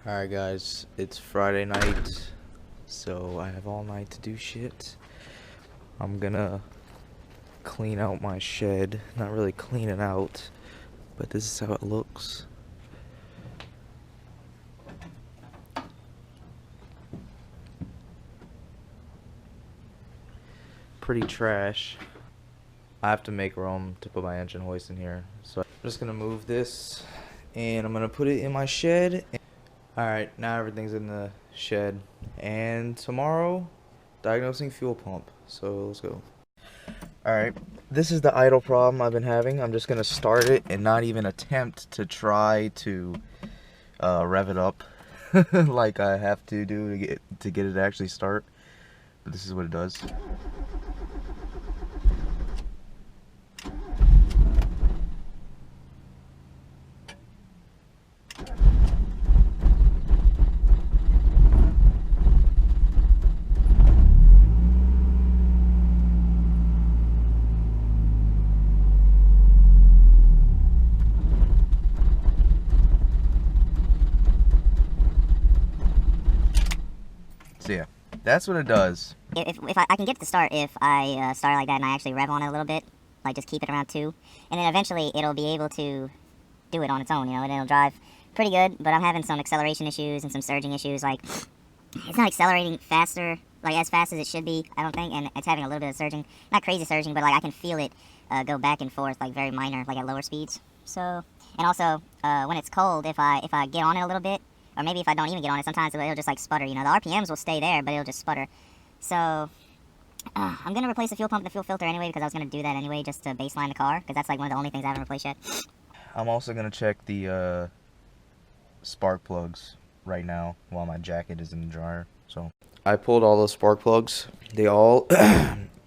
Alright guys, it's Friday night, so I have all night to do shit. I'm gonna clean out my shed. Not really clean it out, but this is how it looks. Pretty trash. I have to make room to put my engine hoist in here, so I'm just gonna move this and I'm gonna put it in my shed. Alright, now everything's in the shed. And tomorrow, diagnosing fuel pump. So let's go. Alright, this is the idle problem I've been having. I'm just going to start it and not even attempt to try to rev it up like I have to do to get it to actually start. But this is what it does. So yeah, that's what it does. If I can get it to start if I start like that and I actually rev on it a little bit, like just keep it around 2, and then eventually it'll be able to do it on its own, you know, and it'll drive pretty good. But I'm having some acceleration issues and some surging issues. Like, it's not accelerating faster, like as fast as it should be, I don't think, and it's having a little bit of surging. Not crazy surging, but like I can feel it go back and forth, like very minor, like at lower speeds. So, and also when it's cold, if I get on it a little bit, or maybe if I don't even get on it, sometimes it'll just like sputter. You know, the RPMs will stay there, but it'll just sputter. So I'm gonna replace the fuel pump and the fuel filter anyway, because I was gonna do that anyway just to baseline the car, because that's like one of the only things I haven't replaced yet. I'm also gonna check the spark plugs right now while my jacket is in the dryer. So I pulled all those spark plugs. They all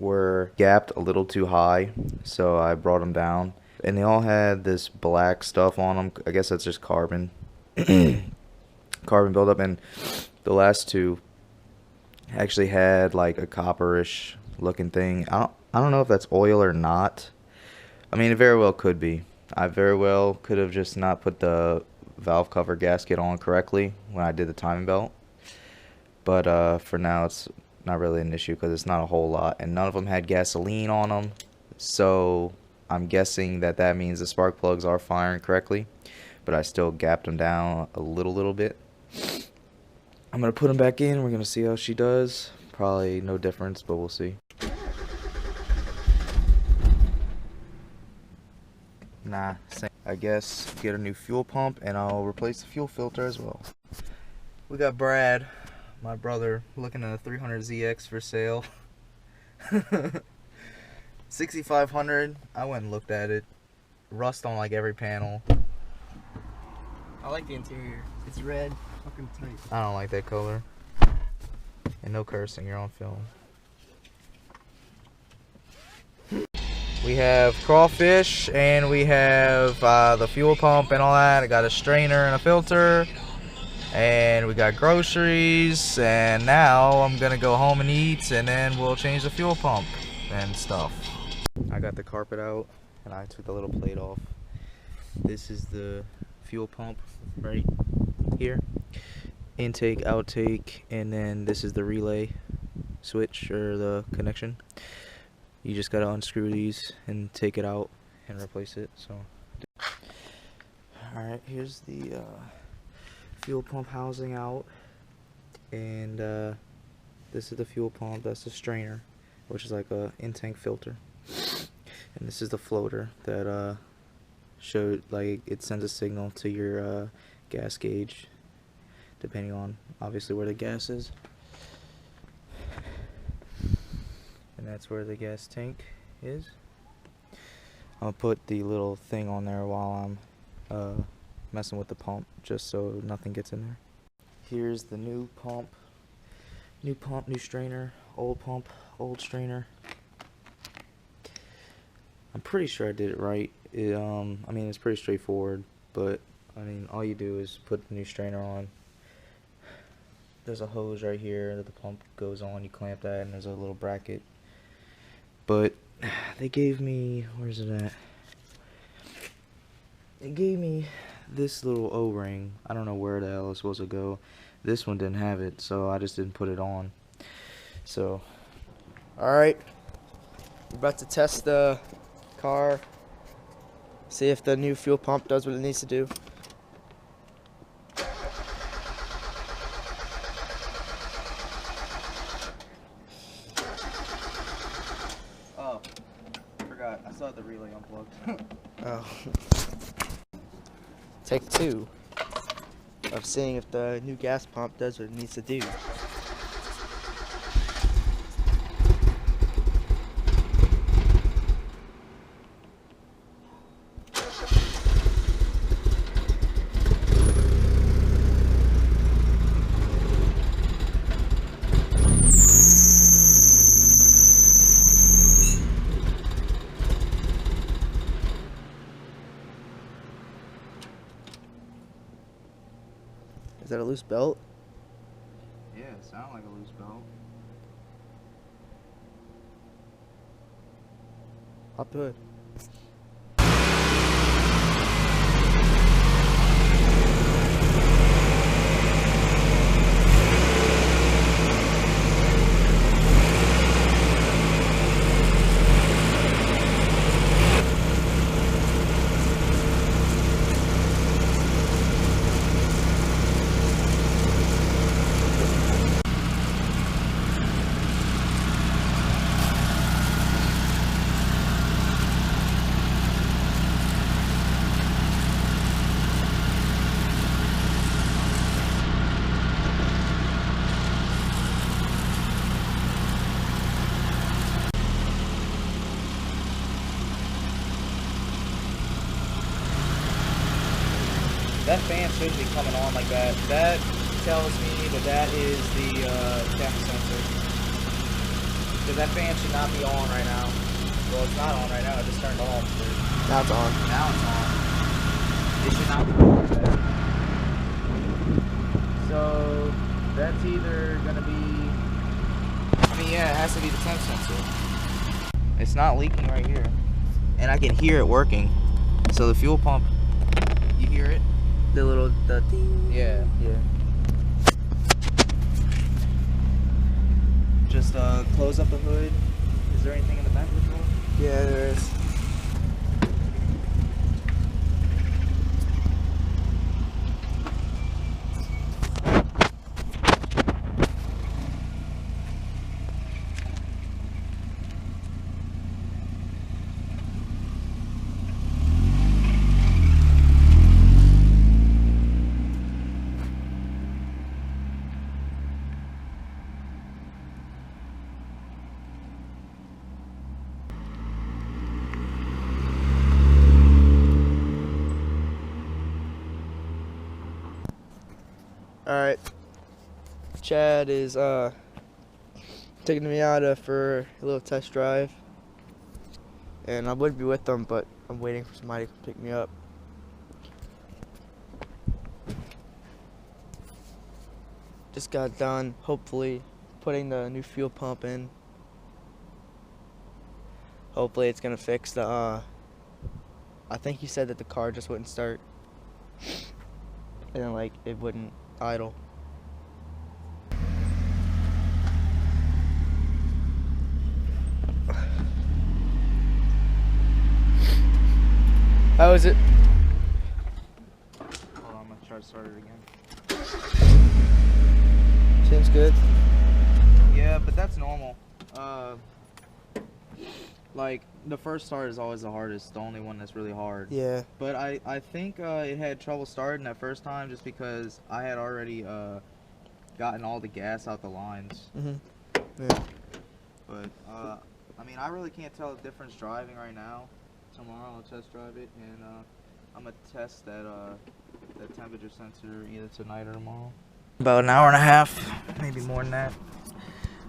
were gapped a little too high, so I brought them down, and they all had this black stuff on them. I guess that's just carbon carbon buildup, and the last two actually had like a copperish looking thing. I don't know if that's oil or not. I mean, it very well could be. I very well could have just not put the valve cover gasket on correctly when I did the timing belt. But for now, it's not really an issue because it's not a whole lot, and none of them had gasoline on them. So I'm guessing that that means the spark plugs are firing correctly, but I still gapped them down a little bit. I'm going to put them back in. We're going to see how she does. Probably no difference, but we'll see. Nah, same. I guess get a new fuel pump and I'll replace the fuel filter as well. We got Brad, my brother, looking at a 300ZX for sale. 6500. I went and looked at it. Rust on like every panel. I like the interior. It's red. Fucking tight. I don't like that color. And no cursing, you're on film. We have crawfish and we have the fuel pump and all that. I got a strainer and a filter. And we got groceries. And now I'm gonna go home and eat, and then we'll change the fuel pump and stuff. I got the carpet out and I took the little plate off. This is the fuel pump right here. Intake, outtake, and then this is the relay switch or the connection. You just gotta unscrew these and take it out and replace it. So alright, here's the fuel pump housing out, and this is the fuel pump. That's the strainer, which is like a in-tank filter, and this is the floater that showed, like, it sends a signal to your gas gauge depending on obviously where the gas is, and that's where the gas tank is. I'll put the little thing on there while I'm messing with the pump, just so nothing gets in there. Here's the new pump, new strainer, old pump, old strainer. I'm pretty sure I did it right. I mean, it's pretty straightforward, but I mean, all you do is put the new strainer on. There's a hose right here that the pump goes on. You clamp that, and there's a little bracket. But they gave me, where's it at? They gave me this little O-ring. I don't know where the hell it's supposed to go. This one didn't have it, so I just didn't put it on. So, Alright. We're about to test the car. See if the new fuel pump does what it needs to do. oh, forgot. I still had the relay unplugged. Oh. Take 2 of seeing if the new gas pump does what it needs to do. Is that a loose belt? Yeah, it sounded like a loose belt. Pop the hood. That fan should be coming on like that. That tells me that that is the temp sensor. Because that fan should not be on right now. Well, it's not on right now. It just turned off. But Now it's on. now it's on. It should not be on like that. So that's either gonna be. I mean, yeah, it has to be the temp sensor. It's not leaking right here, and I can hear it working. So the fuel pump, you hear it? The little ding. Yeah. Just close up the hood. Is there anything in the back of the truck? Yeah, there is. Alright. Chad is taking the Miata for a little test drive. And I would be with them, but I'm waiting for somebody to pick me up. Just got done, hopefully, putting the new fuel pump in. Hopefully it's gonna fix the I think he said that the car just wouldn't start. And then like it wouldn't idle. How is it? Hold on, I'm gonna try to start it again. Seems good. Yeah, but that's normal. Like the first start is always the hardest, the only one that's really hard. Yeah. But I think it had trouble starting that first time just because I had already gotten all the gas out the lines. Yeah. But I mean, I really can't tell the difference driving right now. Tomorrow I'll test drive it, and I'm gonna test that temperature sensor either tonight or tomorrow. About an hour and a half, maybe more than that.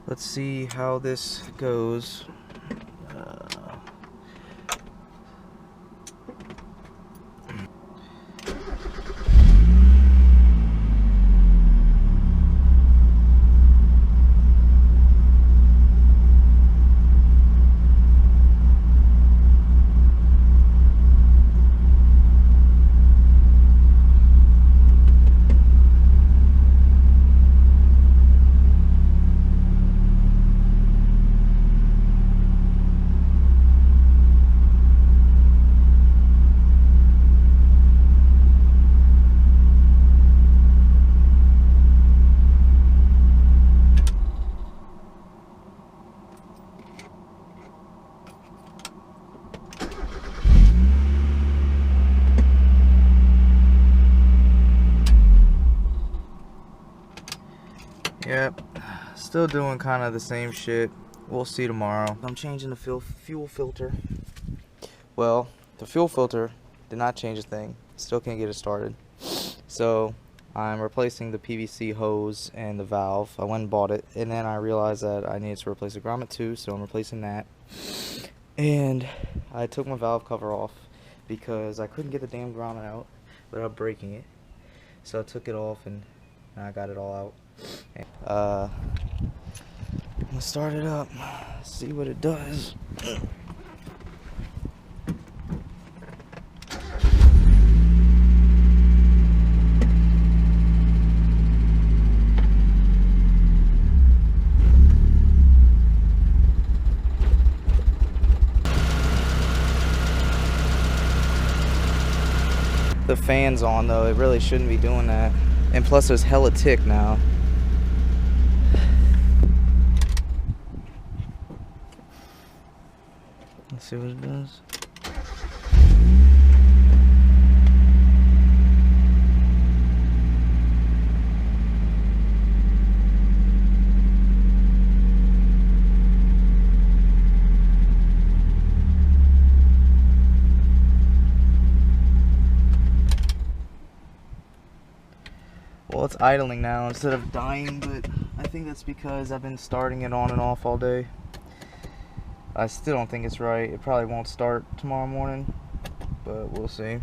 Let's see how this goes. Yep, still doing kind of the same shit. We'll see tomorrow. I'm changing the fuel filter. Well, the fuel filter did not change a thing. Still can't get it started. So I'm replacing the PVC hose and the valve. I went and bought it, and then I realized that I needed to replace the grommet too, so I'm replacing that. And I took my valve cover off because I couldn't get the damn grommet out without breaking it. So I took it off and I got it all out. And, I'm gonna start it up, see what it does. The fan's on though, it really shouldn't be doing that. And plus there's hella tick now. Let's see what it does. Well, it's idling now instead of dying, but I think that's because I've been starting it on and off all day. I still don't think it's right. It probably won't start tomorrow morning, but we'll see.